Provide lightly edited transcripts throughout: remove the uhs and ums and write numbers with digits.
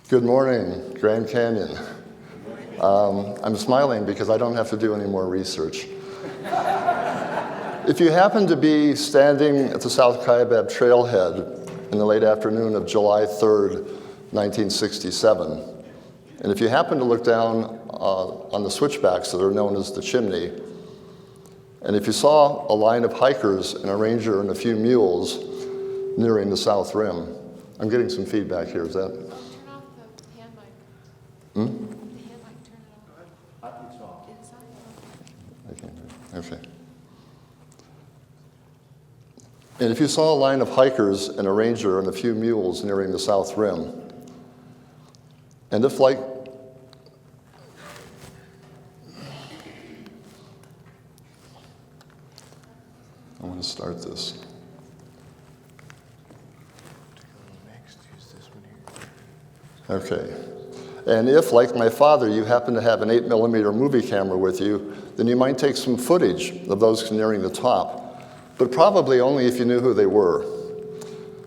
Good morning, Grand Canyon. I'm smiling because I don't have to do any more research. If you happen to be standing at the South Kaibab trailhead in the late afternoon of July 3rd, 1967, and if you happen to look down on the switchbacks that are known as the chimney, and if you saw a line of hikers and a ranger and a few mules nearing the south rim, I'm getting some feedback here, is that? Turn off the hand mic. The hand mic, turn it off. It's off. Inside. Okay. And if you saw a line of hikers and a ranger and a few mules nearing the south rim, and if like I want to start this. Okay. And if, like my father, you happen to have an 8mm movie camera with you, then you might take some footage of those nearing the top, but probably only if you knew who they were.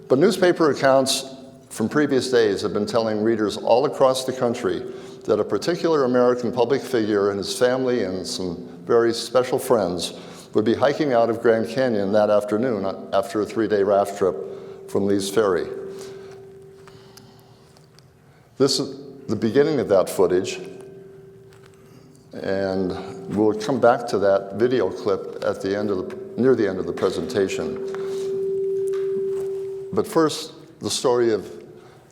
But newspaper accounts from previous days have been telling readers all across the country that a particular American public figure and his family and some very special friends would be hiking out of Grand Canyon that afternoon after a 3-day raft trip from Lee's Ferry. This is the beginning of that footage, and we'll come back to that video clip at the end of near the end of the presentation. But first, the story of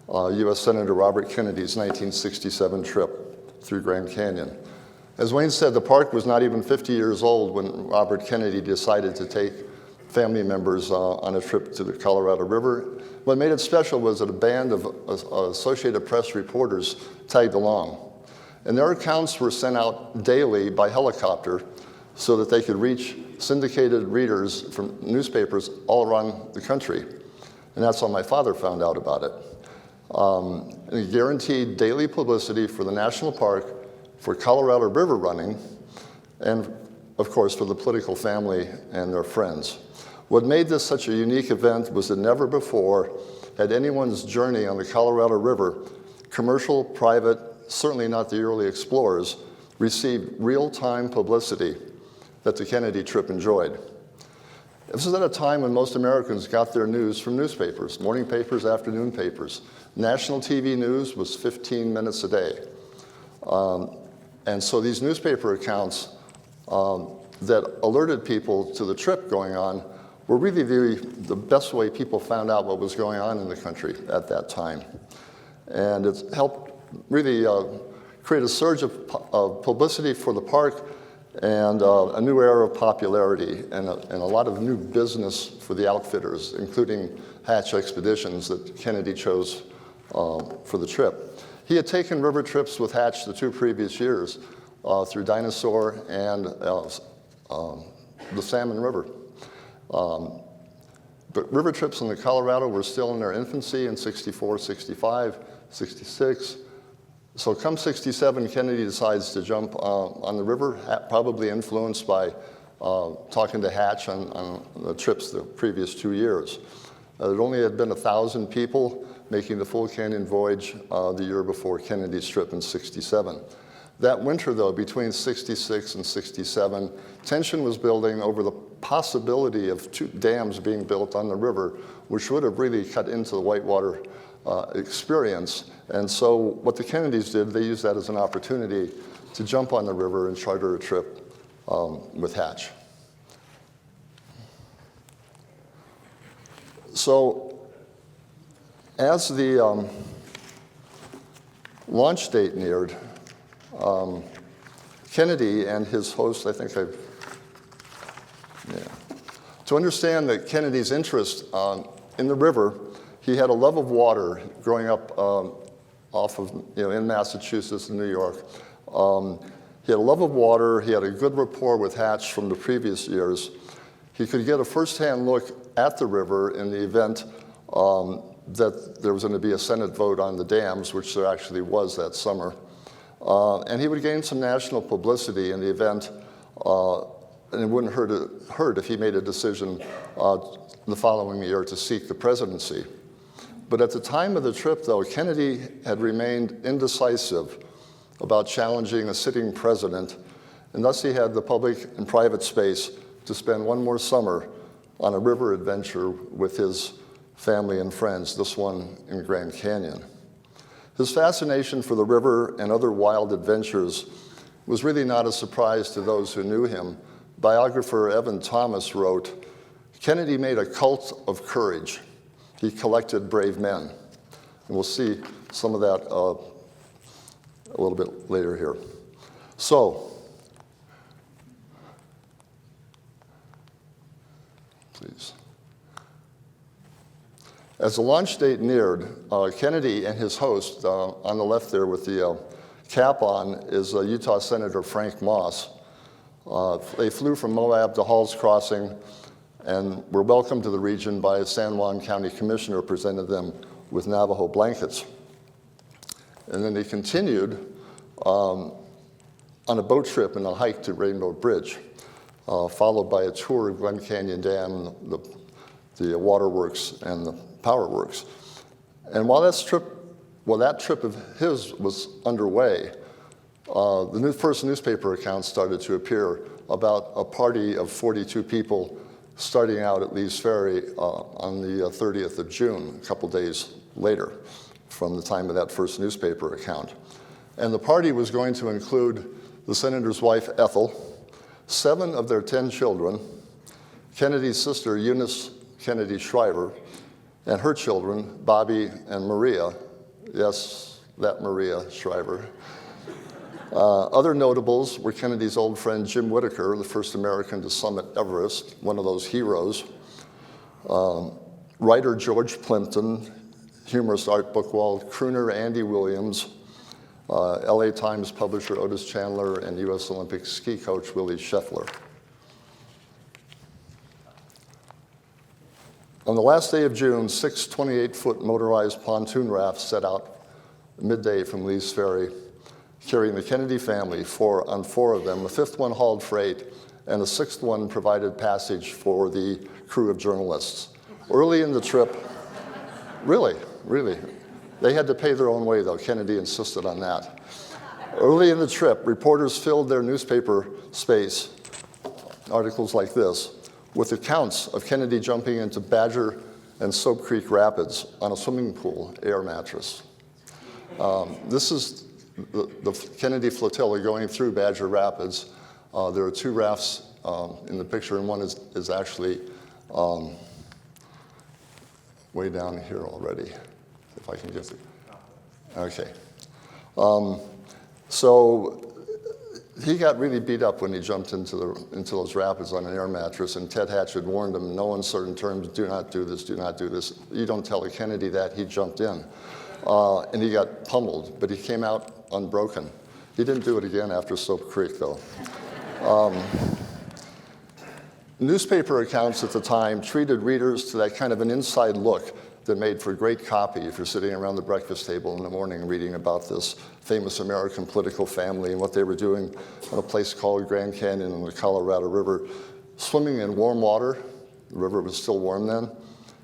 U.S. Senator Robert Kennedy's 1967 trip through Grand Canyon. As Wayne said, the park was not even 50 years old when Robert Kennedy decided to take family members on a trip to the Colorado River. What made it special was that a band of Associated Press reporters tagged along. And their accounts were sent out daily by helicopter so that they could reach syndicated readers from newspapers all around the country. And that's how my father found out about it. And it guaranteed daily publicity for the national park, for Colorado River running, and of course for the political family and their friends. What made this such a unique event was that never before had anyone's journey on the Colorado River, commercial, private, certainly not the early explorers, received real-time publicity that the Kennedy trip enjoyed. This was at a time when most Americans got their news from newspapers, morning papers, afternoon papers. National TV news was 15 minutes a day. And so these newspaper accounts that alerted people to the trip going on were really the best way people found out what was going on in the country at that time. And it helped really create a surge of publicity for the park and a new era of popularity and a lot of new business for the outfitters, including Hatch Expeditions that Kennedy chose for the trip. He had taken river trips with Hatch the 2 previous years through Dinosaur and the Salmon River. But river trips in the Colorado were still in their infancy in 64, 65, 66. So come 67, Kennedy decides to jump on the river, probably influenced by talking to Hatch on the trips the previous 2 years. There only had been 1,000 people making the full canyon voyage the year before Kennedy's trip in 67. That winter, though, between 66 and 67, tension was building over the possibility of 2 dams being built on the river, which would have really cut into the whitewater experience. And so what the Kennedys did, they used that as an opportunity to jump on the river and charter a trip with Hatch. So as the launch date neared, Kennedy and his host, to understand that Kennedy's interest in the river, he had a love of water growing up off of, in Massachusetts and New York. He had a love of water. He had a good rapport with Hatch from the previous years. He could get a firsthand look at the river in the event that there was going to be a Senate vote on the dams, which there actually was that summer. And he would gain some national publicity in the event, and it wouldn't hurt if he made a decision the following year to seek the presidency. But at the time of the trip, though, Kennedy had remained indecisive about challenging a sitting president, and thus he had the public and private space to spend one more summer on a river adventure with his family and friends, this one in Grand Canyon. His fascination for the river and other wild adventures was really not a surprise to those who knew him. Biographer Evan Thomas wrote, "Kennedy made a cult of courage. He collected brave men." And we'll see some of that a little bit later here. So, please. As the launch date neared, Kennedy and his host, on the left there with the cap on, is Utah Senator Frank Moss. They flew from Moab to Hall's Crossing and were welcomed to the region by a San Juan County Commissioner who presented them with Navajo blankets. And then they continued on a boat trip and a hike to Rainbow Bridge, followed by a tour of Glen Canyon Dam, the waterworks, and the power works. And while that trip of his was underway, the first newspaper accounts started to appear about a party of 42 people starting out at Lee's Ferry on the 30th of June, a couple days later from the time of that first newspaper account. And the party was going to include the senator's wife, Ethel, 7 of their 10 children, Kennedy's sister, Eunice Kennedy Shriver, and her children, Bobby and Maria. Yes, that Maria Shriver. Other notables were Kennedy's old friend Jim Whittaker, the first American to summit Everest, one of those heroes. Writer George Plimpton, humorist Art Buchwald, crooner Andy Williams, LA Times publisher Otis Chandler, and US Olympic ski coach Willie Scheffler. On the last day of June, 6 28-foot motorized pontoon rafts set out midday from Lee's Ferry, carrying the Kennedy family, 4 of them. The 5th one hauled freight, and the 6th one provided passage for the crew of journalists. Early in the trip, really, they had to pay their own way, though. Kennedy insisted on that. Early in the trip, reporters filled their newspaper space, articles like this, with accounts of Kennedy jumping into Badger and Soap Creek Rapids on a swimming pool air mattress. This is the Kennedy flotilla going through Badger Rapids. There are 2 rafts in the picture, and one is actually way down here already, if I can get it. Okay. So he got really beat up when he jumped into those rapids on an air mattress, and Ted Hatch had warned him in no uncertain terms, do not do this, do not do this. You don't tell a Kennedy that. He jumped in. And he got pummeled, but he came out unbroken. He didn't do it again after Soap Creek, though. Newspaper accounts at the time treated readers to that kind of an inside look that made for great copy if you're sitting around the breakfast table in the morning reading about this famous American political family and what they were doing on a place called Grand Canyon in the Colorado River, swimming in warm water. The river was still warm then.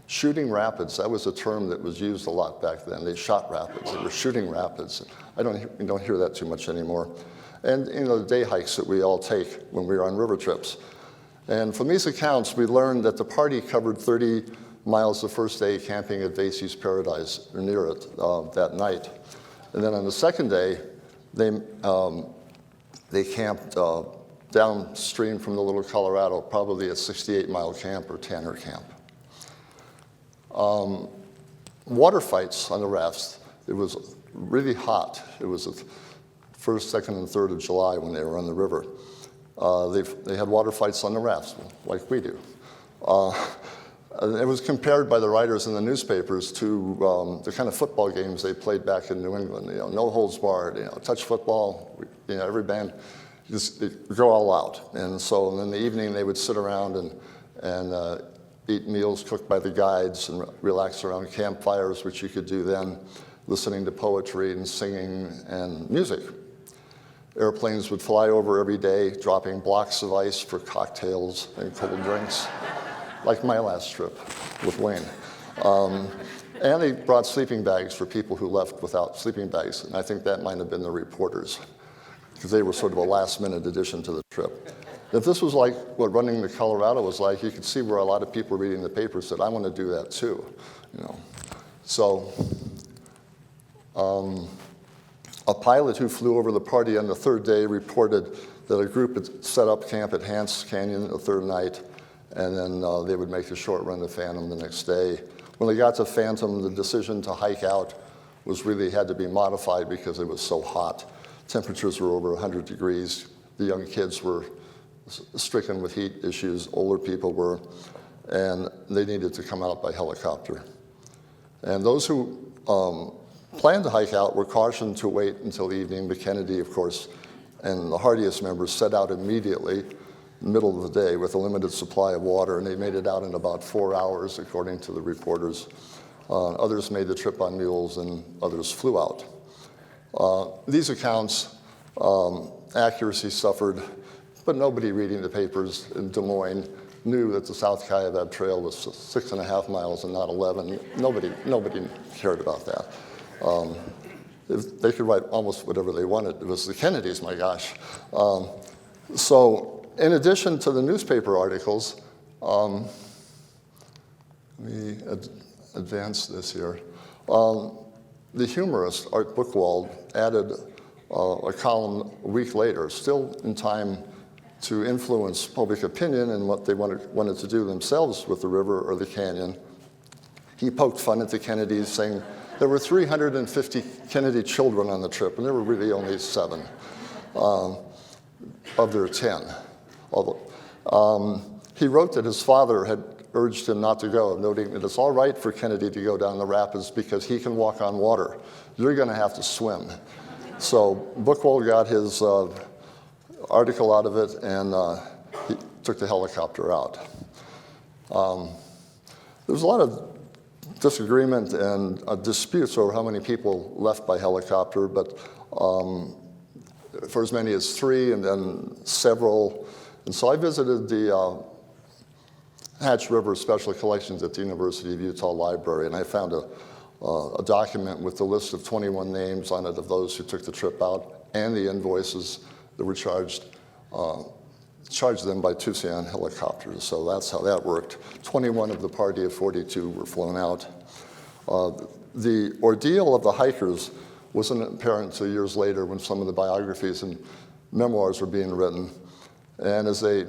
Shooting rapids, that was a term that was used a lot back then. They shot rapids, they were shooting rapids. We don't hear that too much anymore. And the day hikes that we all take when we were on river trips. And from these accounts, we learned that the party covered 30 miles the first day camping at Vasey's Paradise, or near it, that night. And then on the second day, they camped downstream from the Little Colorado, probably at 68-mile camp or Tanner Camp. Water fights on the rafts. It was really hot. It was the 1st, 2nd, and 3rd of July when they were on the river. They had water fights on the rafts, like we do. It was compared by the writers in the newspapers to the kind of football games they played back in New England. No holds barred, touch football. Every band just go all out. And so in the evening they would sit around and eat meals cooked by the guides and relax around campfires, which you could do then, listening to poetry and singing and music. Airplanes would fly over every day, dropping blocks of ice for cocktails and cold drinks, like my last trip with Wayne. And they brought sleeping bags for people who left without sleeping bags. And I think that might have been the reporters, because they were sort of a last-minute addition to the trip. If this was like what running to Colorado was like, you could see where a lot of people reading the paper said, I want to do that too. You know. So a pilot who flew over the party on the third day reported that a group had set up camp at Hance Canyon the third night, and then they would make a short run to Phantom the next day. When they got to Phantom, the decision to hike out had to be modified because it was so hot. Temperatures were over 100 degrees. The young kids were stricken with heat issues, older people were, and they needed to come out by helicopter. And those who planned to hike out were cautioned to wait until evening, but Kennedy, of course, and the hardiest members set out immediately, middle of the day, with a limited supply of water, and they made it out in about 4 hours, according to the reporters. Others made the trip on mules, and others flew out. These accounts, accuracy suffered, but nobody reading the papers in Des Moines knew that the South Kaibab Trail was 6.5 miles and not 11. Nobody cared about that. They could write almost whatever they wanted. It was the Kennedys, my gosh. So in addition to the newspaper articles, let me advance this here. The humorist Art Buchwald added a column a week later, still in time to influence public opinion and what they wanted to do themselves with the river or the canyon. He poked fun at the Kennedys, saying there were 350 Kennedy children on the trip, and there were really only 7 of their 10. He wrote that his father had urged him not to go, noting that it's all right for Kennedy to go down the rapids because he can walk on water. You're going to have to swim. So Buchwald got his article out of it, and he took the helicopter out. There was a lot of disagreement and disputes over how many people left by helicopter, but for as many as 3 and then several. And so I visited the Hatch River Special Collections at the University of Utah Library, and I found a document with the list of 21 names on it of those who took the trip out and the invoices that were charged them by Tucson helicopters. So that's how that worked. 21 of the party of 42 were flown out. The ordeal of the hikers wasn't apparent until years later when some of the biographies and memoirs were being written. And as they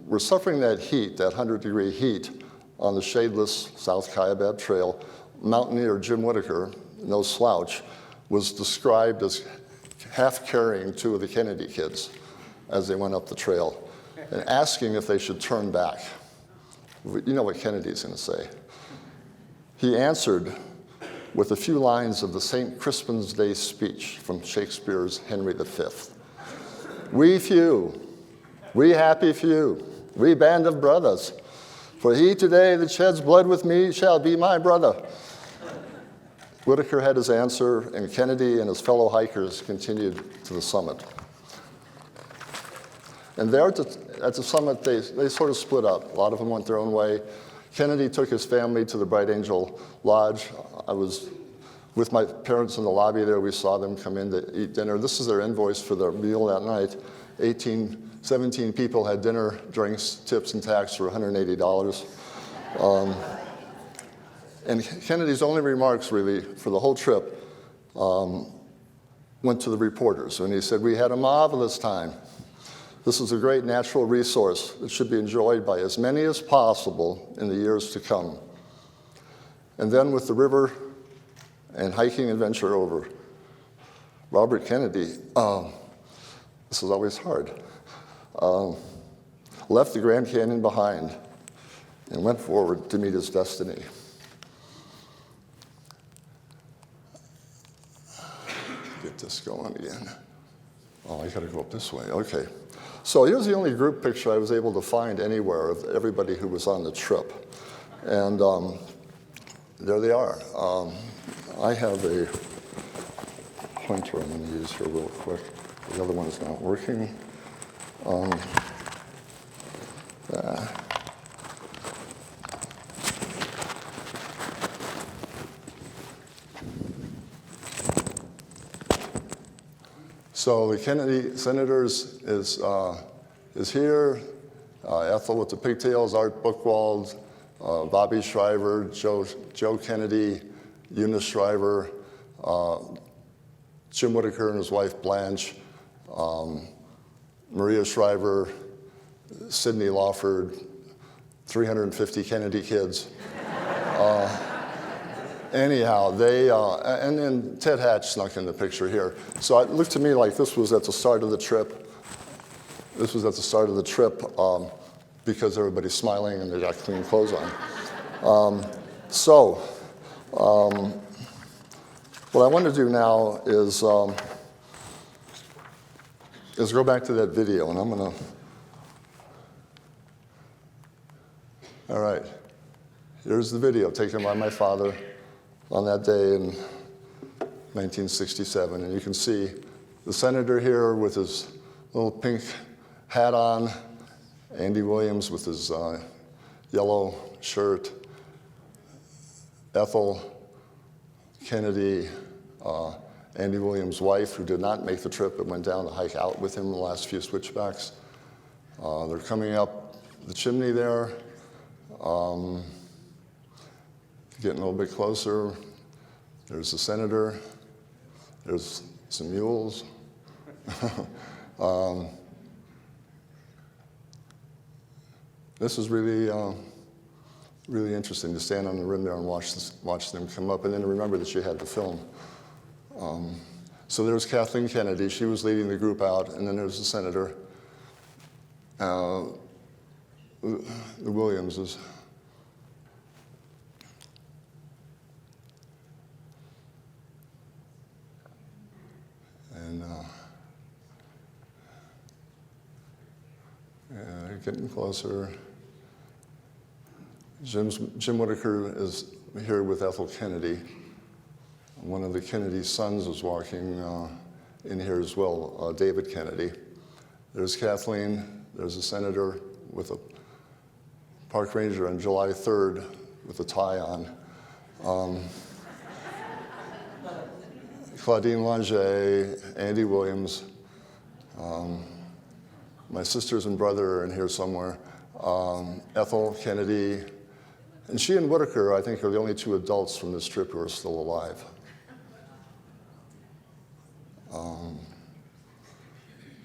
were suffering that heat, that 100-degree heat on the shadeless South Kaibab Trail, mountaineer Jim Whitaker, no slouch, was described as half carrying 2 of the Kennedy kids as they went up the trail and asking if they should turn back. You know what Kennedy's going to say. He answered with a few lines of the St. Crispin's Day speech from Shakespeare's Henry V. We few, we happy few, we band of brothers, for he today that sheds blood with me shall be my brother. Whitaker had his answer, and Kennedy and his fellow hikers continued to the summit. And there at the summit, they sort of split up. A lot of them went their own way. Kennedy took his family to the Bright Angel Lodge. I was with my parents in the lobby there. We saw them come in to eat dinner. This is their invoice for their meal that night. 17 people had dinner, drinks, tips, and tax for $180. And Kennedy's only remarks, really, for the whole trip went to the reporters. And he said, "We had a marvelous time. This is a great natural resource that should be enjoyed by as many as possible in the years to come." And then with the river and hiking adventure over, Robert Kennedy, this is always hard, left the Grand Canyon behind and went forward to meet his destiny. Get this going again. Oh, I gotta go up this way, okay. So here's the only group picture I was able to find anywhere of everybody who was on the trip. And there they are. I have a pointer I'm gonna use here real quick. The other one is not working. So the Kennedy Senators is here. Ethel with the pigtails, Art Buchwald, Bobby Shriver, Joe Kennedy, Eunice Shriver, Jim Whittaker and his wife Blanche, Maria Shriver, Sidney Lawford, 350 Kennedy kids. Anyhow, and then Ted Hatch snuck in the picture here. So it looked to me like this was at the start of the trip. This was at the start of the trip because everybody's smiling and they got clean clothes on. What I want to do now is go back to that video, and I'm going to. All right, here's the video taken by my father on that day in 1967, and you can see the senator here with his little pink hat on, Andy Williams with his yellow shirt, Ethel Kennedy, Andy Williams' wife, who did not make the trip but went down to hike out with him the last few switchbacks. They're coming up the chimney there, getting a little bit closer. There's the senator. There's some mules. This is really interesting to stand on the rim there and watch them come up, and then remember that you had to film. So there's Kathleen Kennedy. She was leading the group out, and then there's the senator. The Williamses. And getting closer. Jim Whittaker is here with Ethel Kennedy. One of the Kennedy's sons is walking in here as well, David Kennedy. There's Kathleen. There's a senator with a park ranger on July 3rd with a tie on. Claudine Lange, Andy Williams. My sisters and brother are in here somewhere. Ethel Kennedy. And she and Whittaker, I think, are the only two adults from this trip who are still alive.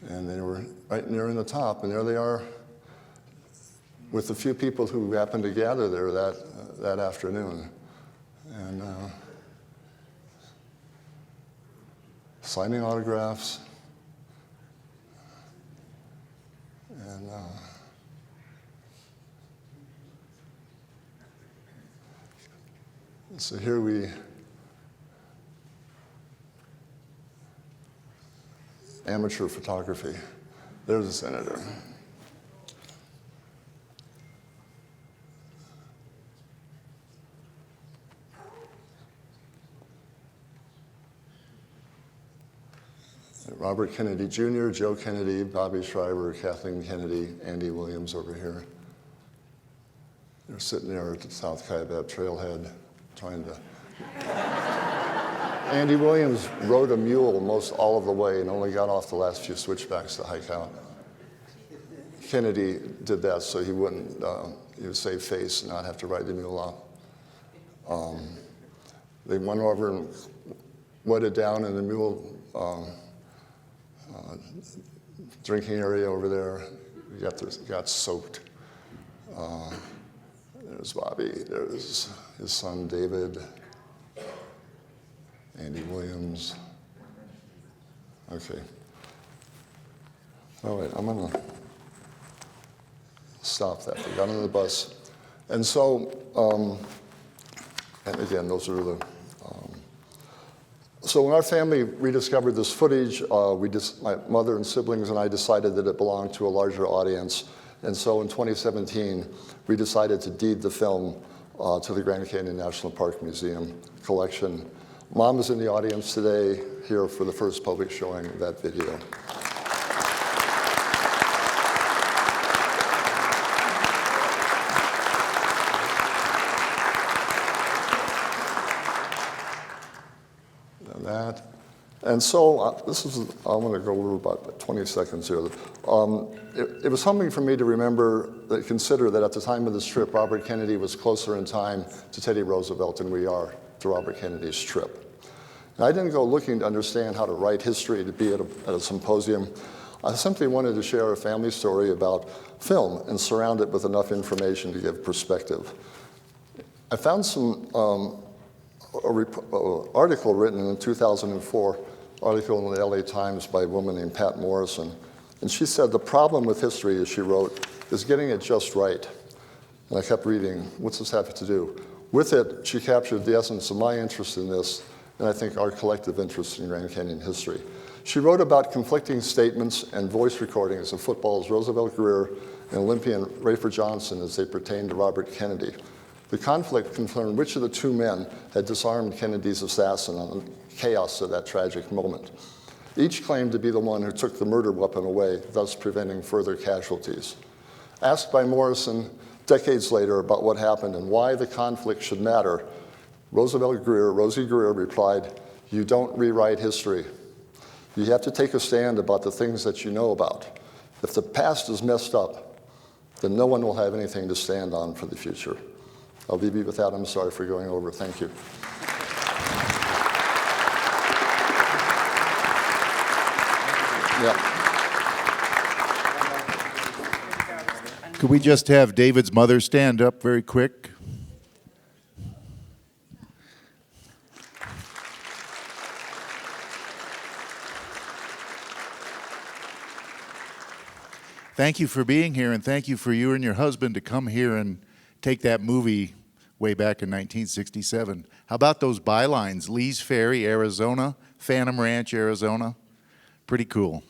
And they were right near in the top, and there they are with a few people who happened to gather there that afternoon. And signing autographs. And so here amateur photography. There's a senator. Robert Kennedy Jr., Joe Kennedy, Bobby Shriver, Kathleen Kennedy, Andy Williams over here. They're sitting there at the South Kaibab trailhead trying to... Andy Williams rode a mule most all of the way and only got off the last few switchbacks to hike out. Kennedy did that so he wouldn't, he would save face and not have to ride the mule out. They went over and wetted down in the mule drinking area over there. Got soaked. There's Bobby. There's his son David. Andy Williams. Okay. All right, I'm gonna stop that. They got on the bus. And so, and again, those are the, so when our family rediscovered this footage, my mother and siblings and I decided that it belonged to a larger audience. And so in 2017, we decided to deed the film to the Grand Canyon National Park Museum collection. Mom is in the audience today, here for the first public showing of that video. And that, And so I'm going to go over about 20 seconds here. It was humbling for me to consider that at the time of this trip, Robert Kennedy was closer in time to Teddy Roosevelt than we are to Robert Kennedy's trip. And I didn't go looking to understand how to write history to be at a symposium. I simply wanted to share a family story about film and surround it with enough information to give perspective. I found some article written in 2004, article in the LA Times by a woman named Pat Morrison. And she said, the problem with history, as she wrote, is getting it just right. And I kept reading, what's this have to do? With it, she captured the essence of my interest in this, and I think our collective interest in Grand Canyon history. She wrote about conflicting statements and voice recordings of football's Roosevelt Greer and Olympian Rayford Johnson as they pertained to Robert Kennedy. The conflict concerned which of the two men had disarmed Kennedy's assassin on the chaos of that tragic moment. Each claimed to be the one who took the murder weapon away, thus preventing further casualties. Asked by Morrison decades later about what happened and why the conflict should matter, Rosie Greer replied, "You don't rewrite history. You have to take a stand about the things that you know about. If the past is messed up, then no one will have anything to stand on for the future." I'll leave you with that. I'm sorry for going over. Thank you. Yeah. Could we just have David's mother stand up very quick? Thank you for being here, and thank you for you and your husband to come here and take that movie way back in 1967. How about those bylines? Lee's Ferry, Arizona, Phantom Ranch, Arizona. Pretty cool.